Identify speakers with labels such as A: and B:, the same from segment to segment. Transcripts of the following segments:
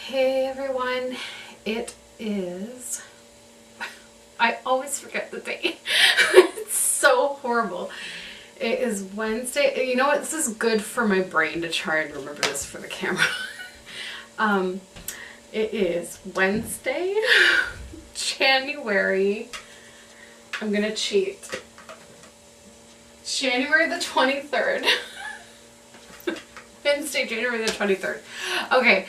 A: Hey everyone, it is, I always forget the date. It's so horrible. It is Wednesday. You know what? This is good for my brain to try and remember this for the camera. It is Wednesday, January, I'm gonna cheat, January the 23rd. Wednesday, January the 23rd. Okay,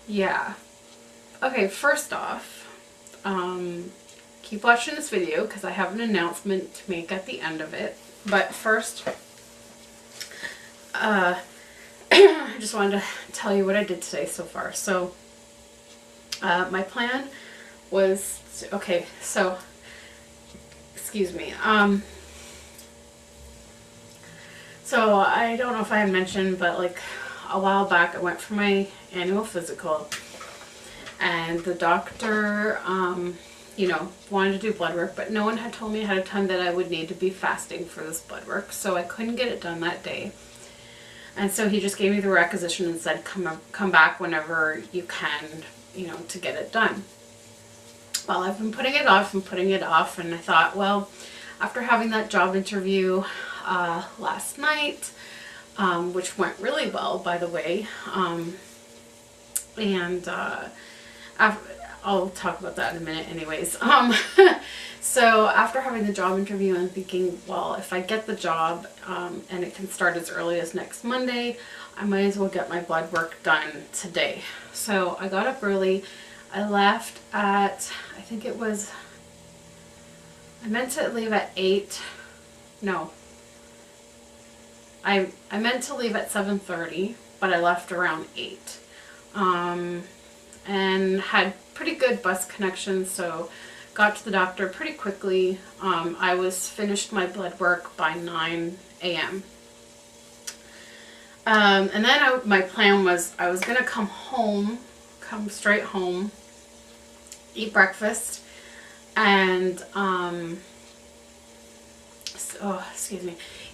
A: yeah. Okay, first off, keep watching this video because I have an announcement to make at the end of it. But first, I just wanted to tell you what I did today so far. So, my plan was, okay, so, excuse me, so I don't know if I had mentioned, but like a while back I went for my annual physical and the doctor, wanted to do blood work, but no one had told me ahead of time that I would need to be fasting for this blood work, so I couldn't get it done that day. And so he just gave me the requisition and said, come back whenever you can, to get it done. Well, I've been putting it off and I thought, well, after having that job interview last night, which went really well, by the way, I'll talk about that in a minute anyways. So after having the job interview and thinking, well, if I get the job and it can start as early as next Monday, I might as well get my blood work done today. So I got up early. I left at, I think it was, I meant to leave at 8. No. I meant to leave at 7:30, but I left around 8. And had pretty good bus connections, so got to the doctor pretty quickly. I was finished my blood work by 9 a.m. And then my plan was I was going to come straight home, eat breakfast, and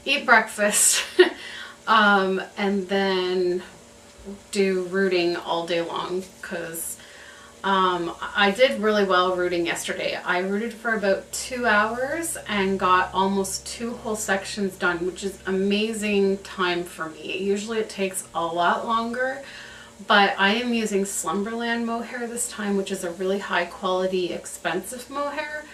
A: eat breakfast, and then do rooting all day long, because I did really well rooting yesterday. I rooted for about 2 hours and got almost 2 whole sections done, which is amazing time for me. Usually it takes a lot longer, but I am using Slumberland mohair this time, which is a really high quality, expensive mohair.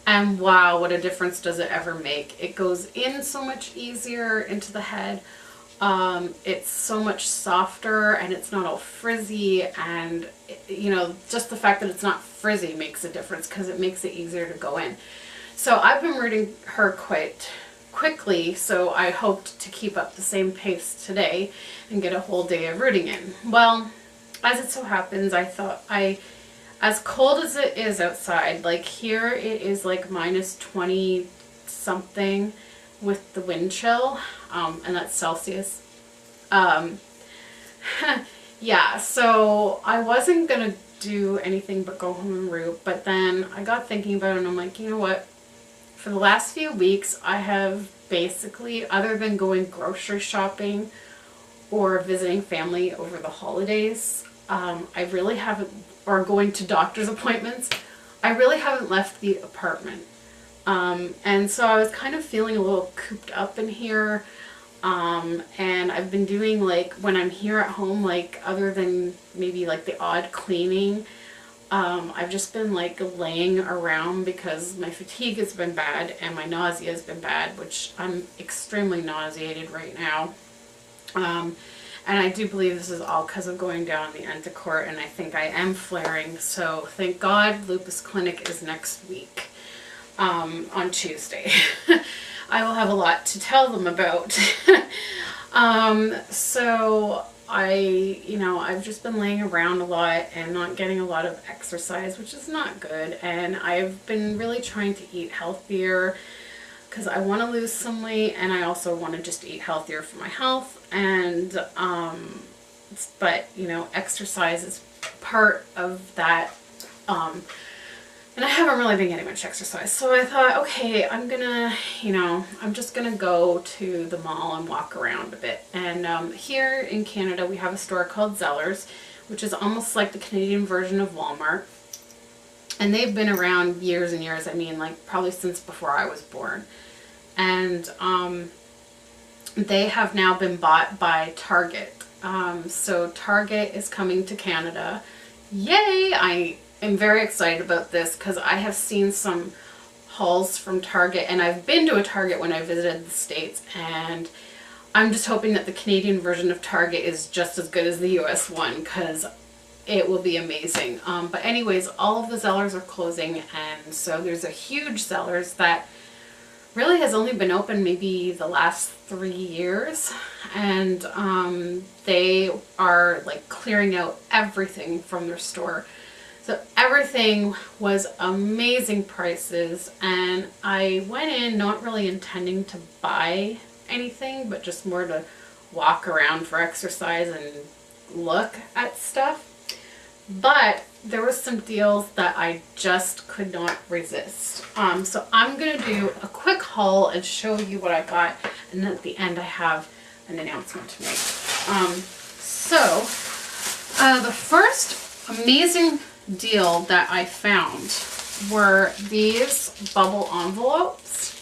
A: And wow, what a difference does it ever make. It goes in so much easier into the head. It's so much softer and it's not all frizzy, and just the fact that it's not frizzy makes a difference because it makes it easier to go in. So I've been rooting her quite quickly, so I hoped to keep up the same pace today and get a whole day of rooting in. Well, as it so happens, I thought as cold as it is outside, like here it is like minus 20 something with the wind chill, and that's Celsius. Yeah, so I wasn't gonna do anything but go home and root, but then I got thinking about it and I'm like, you know what? For the last few weeks, I have basically, other than going grocery shopping or visiting family over the holidays, I really haven't, or going to doctor's appointments, I really haven't left the apartment. And so I was kind of feeling a little cooped up in here. And I've been doing, like, when I'm here at home, like, other than maybe like the odd cleaning, I've just been like laying around because my fatigue has been bad and my nausea has been bad, which I'm extremely nauseated right now. And I do believe this is all because of going down the Entecort, and I think I am flaring. So thank God lupus clinic is next week, on Tuesday. I will have a lot to tell them about. So I've just been laying around a lot and not getting a lot of exercise, which is not good. And I've been really trying to eat healthier because I want to lose some weight, and I also want to just eat healthier for my health. And but exercise is part of that And I haven't really been getting much exercise. So I thought, okay, I'm just gonna go to the mall and walk around a bit. And here in Canada, we have a store called Zellers, which is almost like the Canadian version of Walmart. And they've been around years and years. I mean, like probably since before I was born. And they have now been bought by Target. So Target is coming to Canada. Yay! I am very excited about this because I have seen some hauls from Target, and I've been to a Target when I visited the States, and I'm just hoping that the Canadian version of Target is just as good as the US one, because it will be amazing. But anyways, all of the Zellers are closing, and so there's a huge Zellers that really has only been open maybe the last 3 years, and they are like clearing out everything from their store. So everything was amazing prices, and I went in not really intending to buy anything, but just more to walk around for exercise and look at stuff. But there were some deals that I just could not resist. So I'm going to do a quick haul and show you what I got, and then at the end I have an announcement to make. The first amazing deal that I found were these bubble envelopes.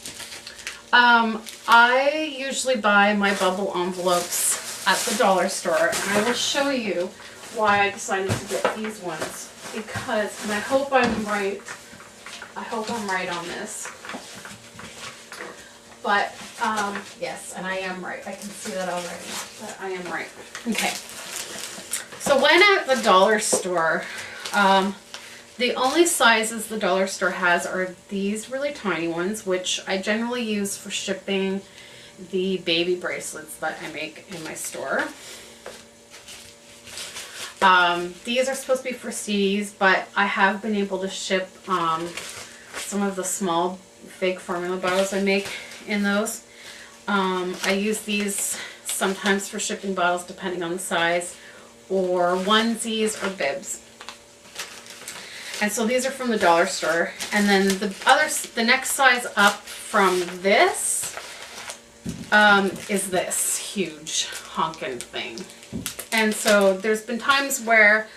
A: I usually buy my bubble envelopes at the dollar store, and I will show you why I decided to get these ones, because, and I hope I'm right on this, but yes, and I am right. I can see that already, but I am right. Okay, so when at the dollar store, the only sizes the dollar store has are these really tiny ones, which I generally use for shipping the baby bracelets that I make in my store. These are supposed to be for CDs, but I have been able to ship some of the small fake formula bottles I make in those. I use these sometimes for shipping bottles depending on the size, or onesies or bibs. And so these are from the dollar store. And then the next size up from this is this huge honkin' thing. And so there's been times where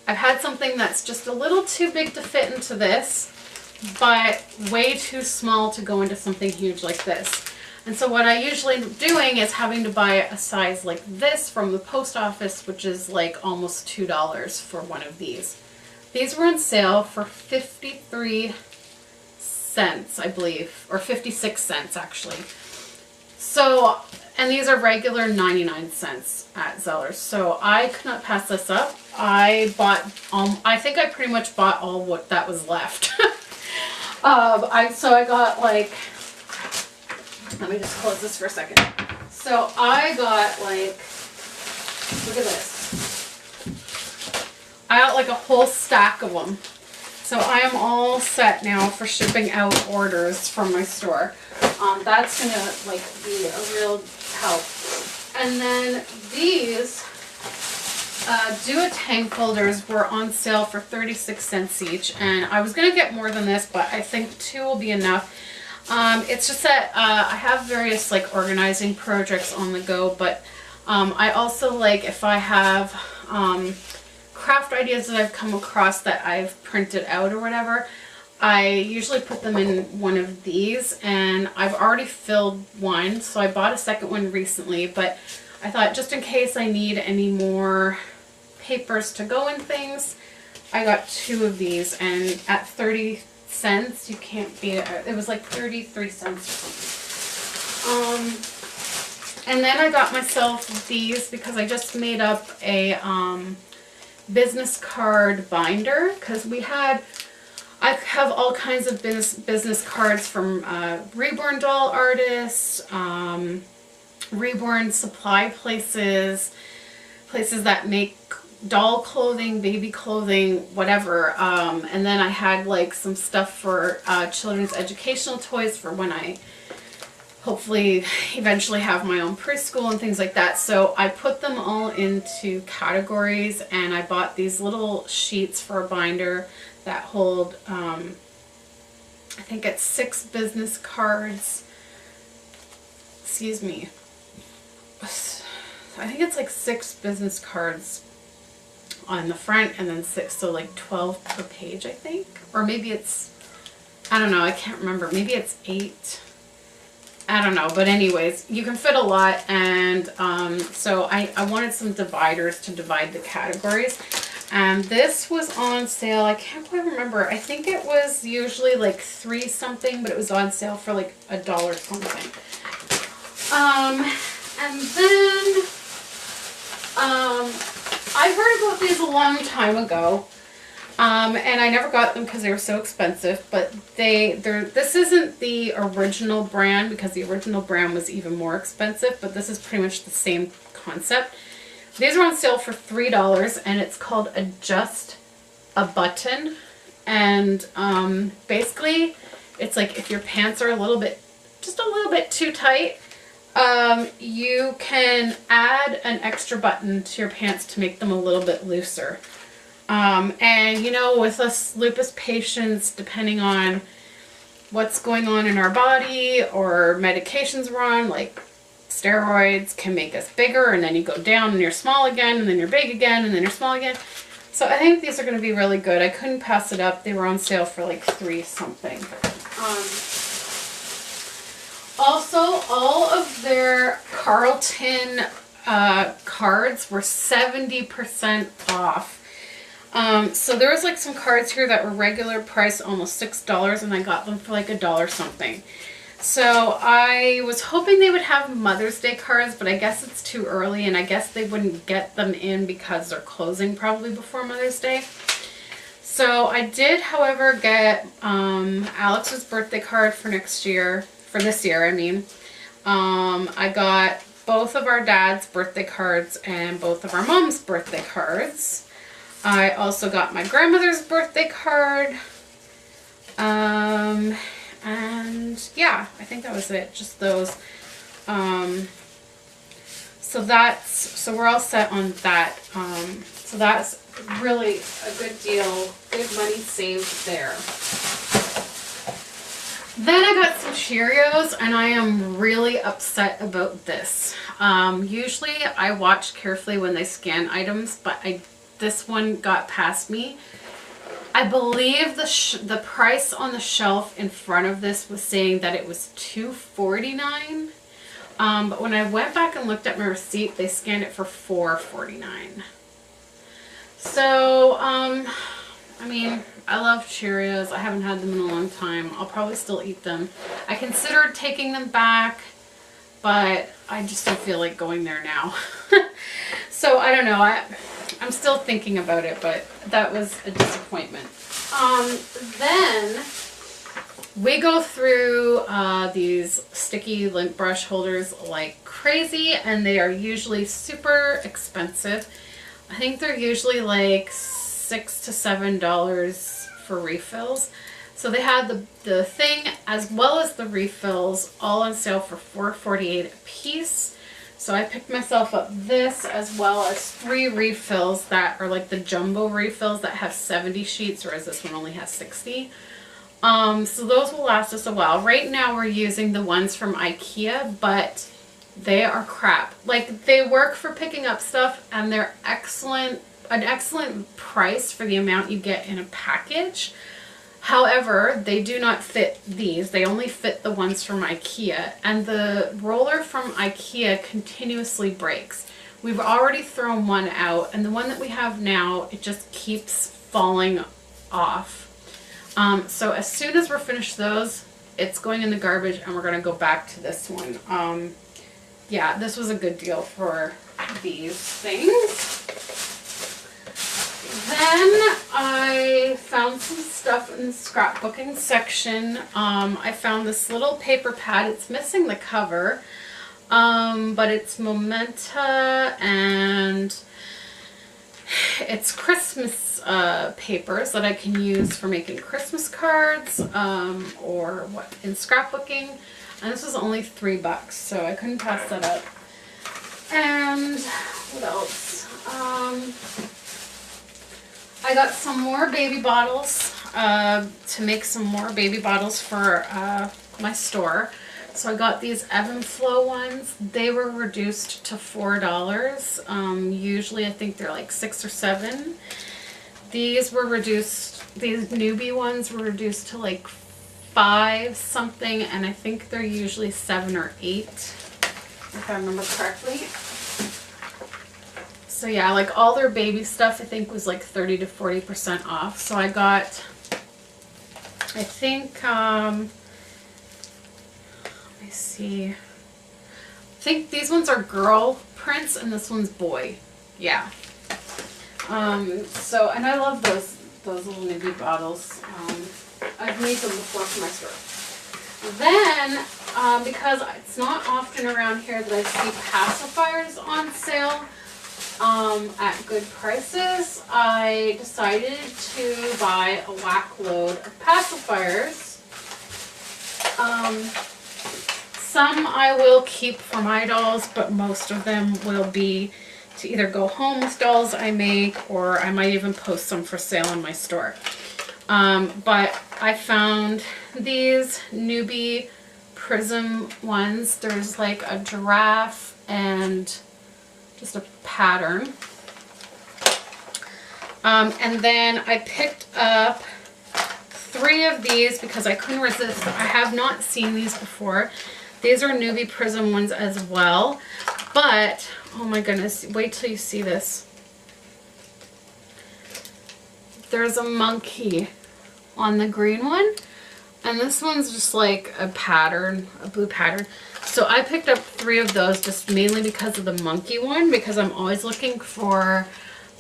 A: I've had something that's just a little too big to fit into this, but way too small to go into something huge like this. And so what I usually end up doing is having to buy a size like this from the post office, which is like almost $2 for one of these. These were on sale for 53 cents, I believe, or 56 cents actually. So, and these are regular 99 cents at Zellers. So I could not pass this up. I bought, I think I pretty much bought all what that was left. So I got like, let me just close this for a second. So I got like, look at this. I got like a whole stack of them. So I am all set now for shipping out orders from my store. That's gonna like be a real help. And then these do-a-tank folders were on sale for 36 cents each, and I was gonna get more than this, but I think 2 will be enough. It's just that I have various like organizing projects on the go, but I also like if I have craft ideas that I've come across that I've printed out or whatever, I usually put them in one of these, and I've already filled one, so I bought a second one recently, but I thought just in case I need any more papers to go in things, I got 2 of these, and at 30 cents, you can't beat it. It was like 33 cents or something. And then I got myself these because I just made up a business card binder, because I have all kinds of business cards from Reborn doll artists, Reborn supply places, places that make doll clothing, baby clothing, whatever. And then I had like some stuff for children's educational toys for when I hopefully eventually have my own preschool and things like that. So I put them all into categories, and I bought these little sheets for a binder that hold, I think it's 6 business cards. Excuse me. I think it's like 6 business cards on the front and then 6, so like 12 per page, I think. Or maybe it's, I don't know, I can't remember. Maybe it's 8. I don't know, but anyways, you can fit a lot, and so I wanted some dividers to divide the categories, and this was on sale. I can't quite remember. I think it was usually like 3 something, but it was on sale for like $1 something. And then I heard about these a long time ago. And I never got them because they were so expensive, but this isn't the original brand, because the original brand was even more expensive, but this is pretty much the same concept. These are on sale for $3, and it's called Adjust a Button. And basically it's like if your pants are just a little bit too tight, you can add an extra button to your pants to make them a little bit looser. And you know, with us lupus patients, depending on what's going on in our body or medications we're on, like steroids can make us bigger, and then you go down and you're small again, and then you're big again, and then you're small again. So I think these are going to be really good. I couldn't pass it up. They were on sale for like 3 something. Also, all of their Carlton cards were 70% off. So there was like some cards here that were regular price, almost $6, and I got them for like $1 something. So I was hoping they would have Mother's Day cards, but I guess it's too early, and I guess they wouldn't get them in because they're closing probably before Mother's Day. So I did, however, get Alex's birthday card for this year, I mean. I got both of our dad's birthday cards and both of our mom's birthday cards. I also got my grandmother's birthday card. And yeah, I think that was it. Just those. So we're all set on that. So that's really a good deal. Good money saved there. Then I got some Cheerios, and I am really upset about this. Usually I watch carefully when they scan items, but this one got past me. I believe the price on the shelf in front of this was saying that it was $2.49. But when I went back and looked at my receipt, they scanned it for $4.49. So, I mean, I love Cheerios. I haven't had them in a long time. I'll probably still eat them. I considered taking them back, but I just don't feel like going there now. So, I don't know. I'm still thinking about it, but that was a disappointment. Then we go through these sticky lint brush holders like crazy, and they are usually super expensive. I think they're usually like $6 to $7 for refills. So they had the thing as well as the refills all on sale for $4.48 a piece. So I picked myself up this as well as 3 refills that are like the jumbo refills that have 70 sheets, whereas this one only has 60. So those will last us a while. Right now we're using the ones from IKEA, but they are crap. Like, they work for picking up stuff, and they're an excellent price for the amount you get in a package. However, they do not fit these. They only fit the ones from IKEA, and the roller from IKEA continuously breaks. We've already thrown one out, and the one that we have now, it just keeps falling off. So as soon as we're finished those, it's going in the garbage, and we're going to go back to this one. Yeah, this was a good deal for these things. Then I found some stuff in the scrapbooking section. I found this little paper pad. It's missing the cover, but it's Momenta, and it's Christmas papers that I can use for making Christmas cards or what in scrapbooking. And this was only $3, so I couldn't pass that up. And what else? I got some more baby bottles. to make some more baby bottles for my store. So I got these Ebb and Flow ones. They were reduced to $4. Usually I think they're like $6 or $7. These were reduced, these newbie ones were reduced to like $5 something, and I think they're usually $7 or $8, if I remember correctly. So yeah, like all their baby stuff I think was like 30 to 40% off. So I got, I think, let me see, I think these ones are girl prints and this one's boy. Yeah. So, and I love those little newbie bottles. I've made them before for my store. Then, because it's not often around here that I see pacifiers on sale at good prices, I decided to buy a whack load of pacifiers. Some I will keep for my dolls, but most of them will be to either go home with dolls I make, or I might even post some for sale in my store. But I found these newbie prism ones. There's like a giraffe and just a pattern. And then I picked up 3 of these because I couldn't resist. I have not seen these before. These are newbie prism ones as well. But, oh my goodness, wait till you see this. There's a monkey on the green one, and this one's just like a pattern, a blue pattern. So I picked up 3 of those just mainly because of the monkey one, because I'm always looking for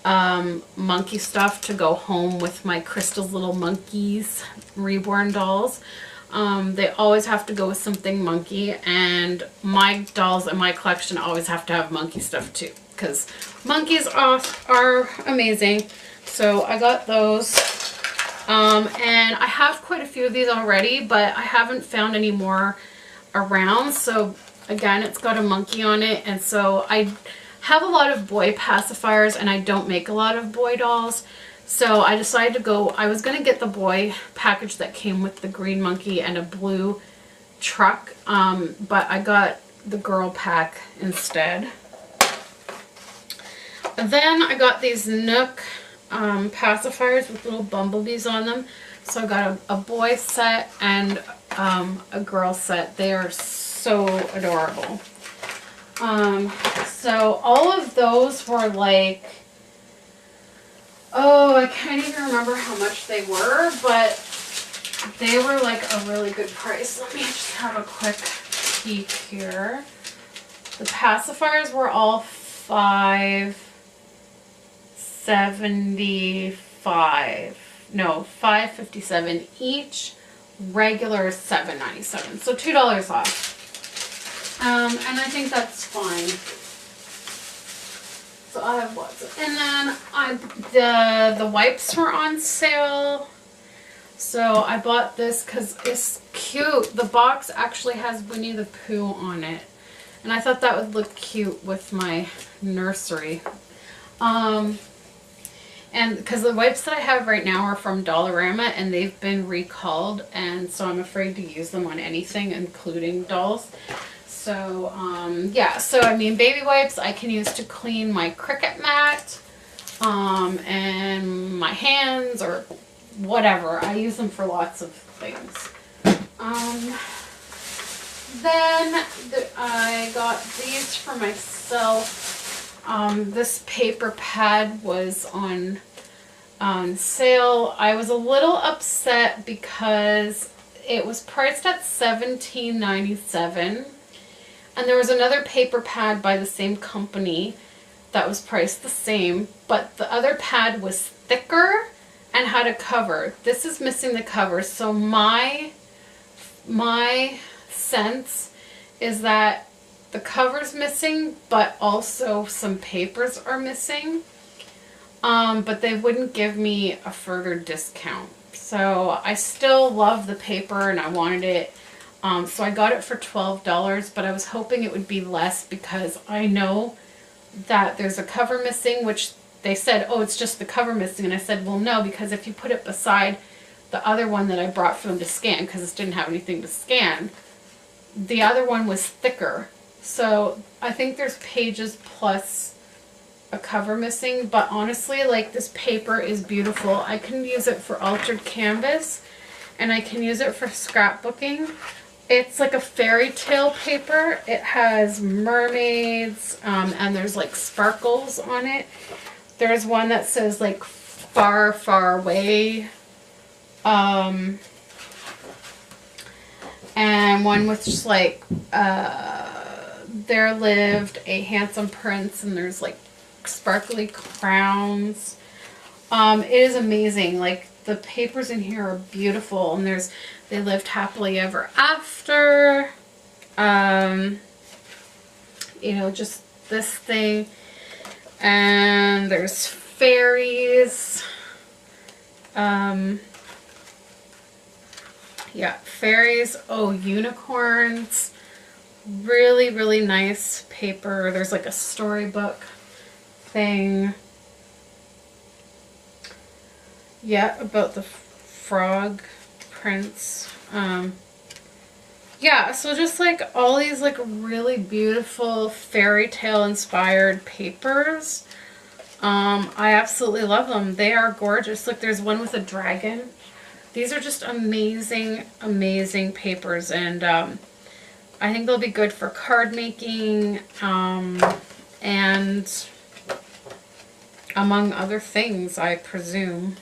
A: monkey stuff to go home with my Crystal's Little Monkeys Reborn dolls. They always have to go with something monkey, and my dolls in my collection always have to have monkey stuff too, because monkeys are amazing. So I got those, and I have quite a few of these already, but I haven't found any more around. So again, it's got a monkey on it, and so I have a lot of boy pacifiers, and I don't make a lot of boy dolls. So I decided to go, I was going to get the boy package that came with the green monkey and a blue truck, but I got the girl pack instead. And then I got these Nook pacifiers with little bumblebees on them. So I got a boy set and a girl set. They are so adorable. So all of those were like, oh, I can't even remember how much they were, but they were like a really good price. Let me just have a quick peek here. The pacifiers were all $5.75. No, $5.57 each. Regular $7.97. So $2 off. And I think that's fine. So I have lots of, and then the wipes were on sale. So I bought this because it's cute. The box actually has Winnie the Pooh on it, and I thought that would look cute with my nursery. And because the wipes that I have right now are from Dollarama, and they've been recalled, and so I'm afraid to use them on anything, including dolls. So, yeah, so I mean, baby wipes I can use to clean my Cricut mat, and my hands, or whatever. I use them for lots of things. Then I got these for myself. This paper pad was on sale. I was a little upset because it was priced at $17.97. And there was another paper pad by the same company that was priced the same, but the other pad was thicker and had a cover. This is missing the cover, so my sense is that the cover's missing, but also some papers are missing. But they wouldn't give me a further discount. So I still love the paper and I wanted it. So I got it for $12, but I was hoping it would be less because I know that there's a cover missing, which they said, oh, it's just the cover missing. And I said, well, no, because if you put it beside the other one that I brought for them to scan, because this didn't have anything to scan, the other one was thicker. So I think there's pages plus a cover missing, but honestly, like, this paper is beautiful. I can use it for altered canvas, and I can use it for scrapbooking. It's like a fairy tale paper. It has mermaids, and there's like sparkles on it. There's one that says like far, far away. And one with just like, there lived a handsome prince, and there's like sparkly crowns. It is amazing. Like, the papers in here are beautiful, and there's, they lived happily ever after. You know, just this thing. And there's fairies. Yeah, fairies. Oh, unicorns. Really, really nice paper. There's like a storybook thing. Yeah, about the frog prince. Yeah, so just like all these like really beautiful fairy tale inspired papers. I absolutely love them. They are gorgeous. Look, there's one with a dragon. These are just amazing, amazing papers, and I think they'll be good for card making, and among other things, I presume.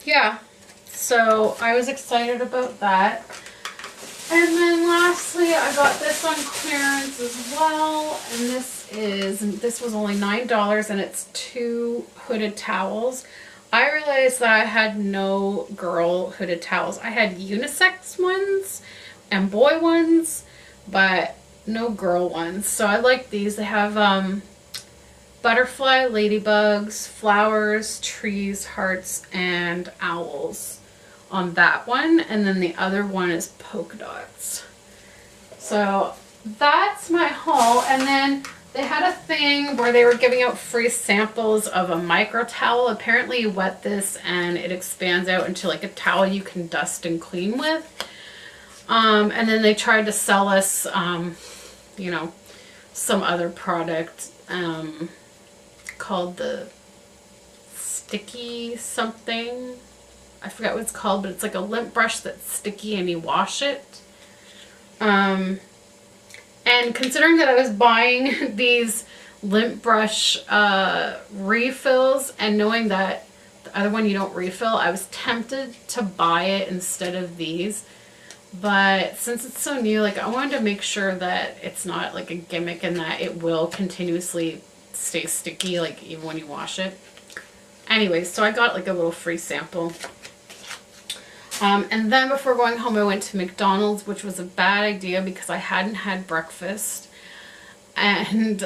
A: Yeah, so I was excited about that. And then lastly, I got this on clearance as well, and this was only $9, and it's 2 hooded towels. I realized that I had no girl hooded towels. I had unisex ones and boy ones, but no girl ones. So I like these. They have butterfly, ladybugs, flowers, trees, hearts, and owls on that one, and then the other one is polka dots. So that's my haul. And then they had a thing where they were giving out free samples of a micro towel. Apparently you wet this and it expands out into like a towel you can dust and clean with. And then they tried to sell us you know, some other product called the sticky something. I forgot what it's called, but it's like a lint brush that's sticky and you wash it. And considering that I was buying these lint brush refills, and knowing that the other one you don't refill, I was tempted to buy it instead of these. But since it's so new, like, I wanted to make sure that it's not like a gimmick and that it will continuously stay sticky, like even when you wash it. Anyways, so I got like a little free sample. And then before going home, I went to McDonald's, which was a bad idea because I hadn't had breakfast. And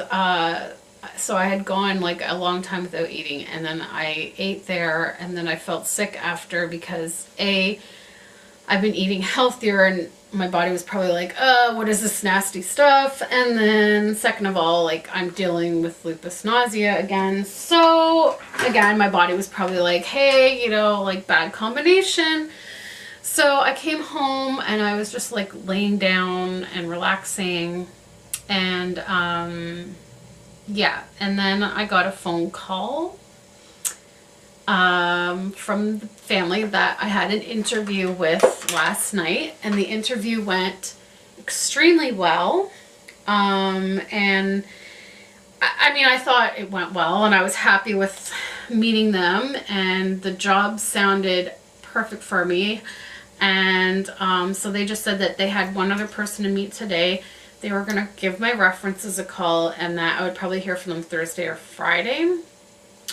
A: so I had gone like a long time without eating. And then I ate there, and then I felt sick after because I've been eating healthier, and my body was probably like, what is this nasty stuff? And then second of all, like, I'm dealing with lupus nausea again. So again, my body was probably like, hey, you know, like, bad combination. So I came home and I was just like laying down and relaxing, and yeah, and then I got a phone call from the family that I had an interview with last night, and the interview went extremely well. And I mean, I thought it went well, and I was happy with meeting them, and the job sounded perfect for me. And so they just said that they had one other person to meet today. They were going to give my references a call, and that I would probably hear from them Thursday or Friday.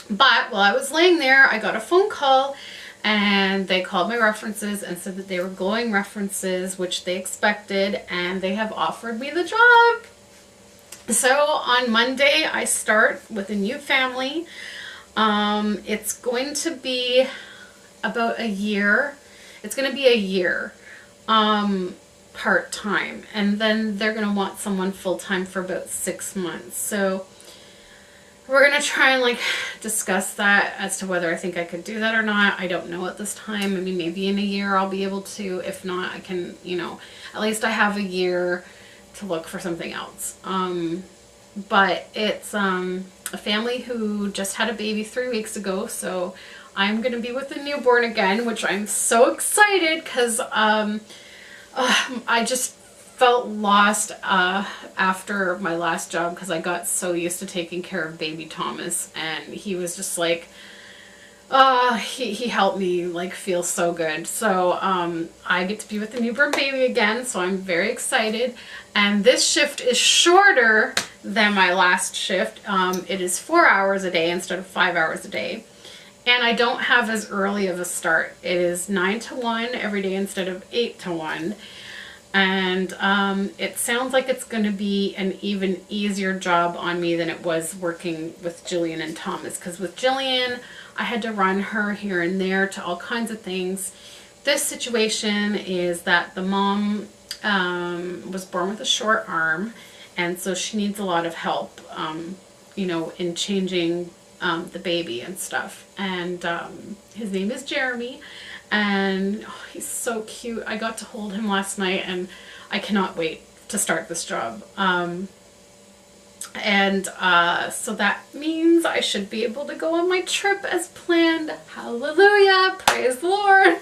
A: But while I was laying there, I got a phone call, and they called my references and said that they were glowing references, which they expected, and they have offered me the job. So on Monday, I start with a new family. It's going to be about a year. It's going to be a year part-time, and then they're going to want someone full-time for about 6 months. So we're gonna try and like discuss that as to whether I think I could do that or not. I don't know at this time. I mean, maybe in a year I'll be able to. If not, I can, you know, at least I have a year to look for something else. But it's a family who just had a baby 3 weeks ago, so I'm gonna be with the newborn again, which I'm so excited because I just felt lost after my last job because I got so used to taking care of baby Thomas, and he was just like, he helped me like feel so good. So I get to be with the newborn baby again, so I'm very excited. And this shift is shorter than my last shift. It is 4 hours a day instead of 5 hours a day. And I don't have as early of a start. It is 9 to 1 every day instead of 8 to 1. And it sounds like it's going to be an even easier job on me than it was working with Jillian and Thomas. Because with Jillian, I had to run her here and there to all kinds of things. This situation is that the mom was born with a short arm, and so she needs a lot of help, you know, in changing the baby and stuff. And his name is Jeremy, and oh, he's so cute. I got to hold him last night, and I cannot wait to start this job. So that means I should be able to go on my trip as planned. Hallelujah, praise the Lord.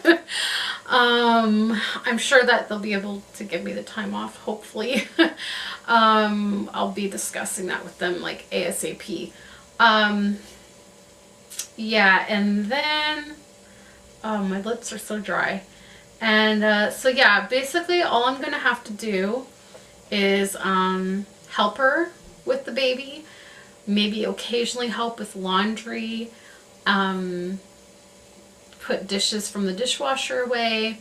A: I'm sure that they'll be able to give me the time off, hopefully. I'll be discussing that with them like ASAP. Yeah, and then, oh, my lips are so dry. And so yeah, basically all I'm gonna have to do is help her with the baby, maybe occasionally help with laundry, put dishes from the dishwasher away,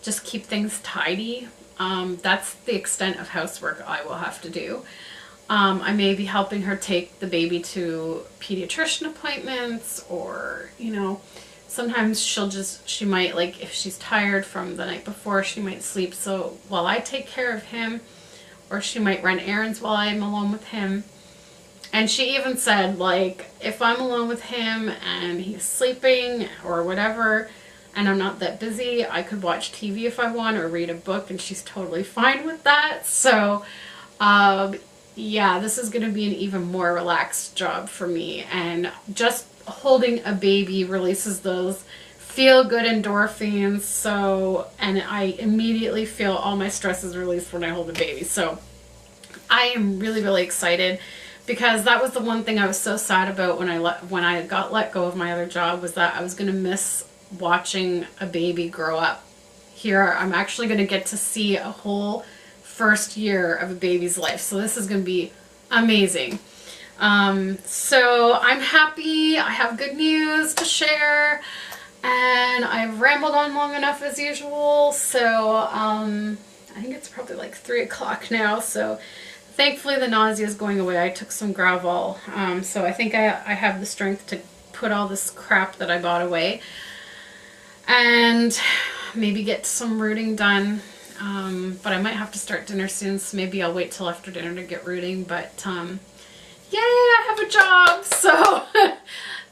A: just keep things tidy. That's the extent of housework I will have to do. I may be helping her take the baby to pediatrician appointments, or, you know, sometimes she might, like, if she's tired from the night before, she might sleep so while I take care of him, or she might run errands while I'm alone with him. And she even said, like, if I'm alone with him and he's sleeping or whatever, and I'm not that busy, I could watch TV if I want or read a book, and she's totally fine with that. So, yeah, this is going to be an even more relaxed job for me. And just holding a baby releases those feel-good endorphins, so, and I immediately feel all my stress is released when I hold a baby. So I am really, really excited, because that was the one thing I was so sad about when I got let go of my other job, was that I was going to miss watching a baby grow up. Here I'm actually going to get to see a whole first year of a baby's life, so this is going to be amazing. So I'm happy. I have good news to share, and I've rambled on long enough as usual. So I think it's probably like 3 o'clock now, so thankfully the nausea is going away. I took some Gravol, so I think I have the strength to put all this crap that I bought away, and maybe get some rooting done. But I might have to start dinner soon, so maybe I'll wait till after dinner to get rooting. But yay, I have a job, so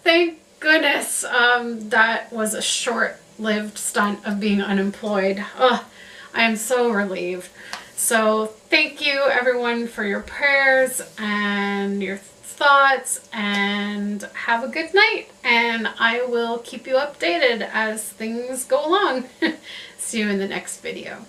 A: thank goodness. That was a short-lived stunt of being unemployed. Oh, I am so relieved. So thank you everyone for your prayers and your thoughts, and have a good night, and I will keep you updated as things go along. See you in the next video.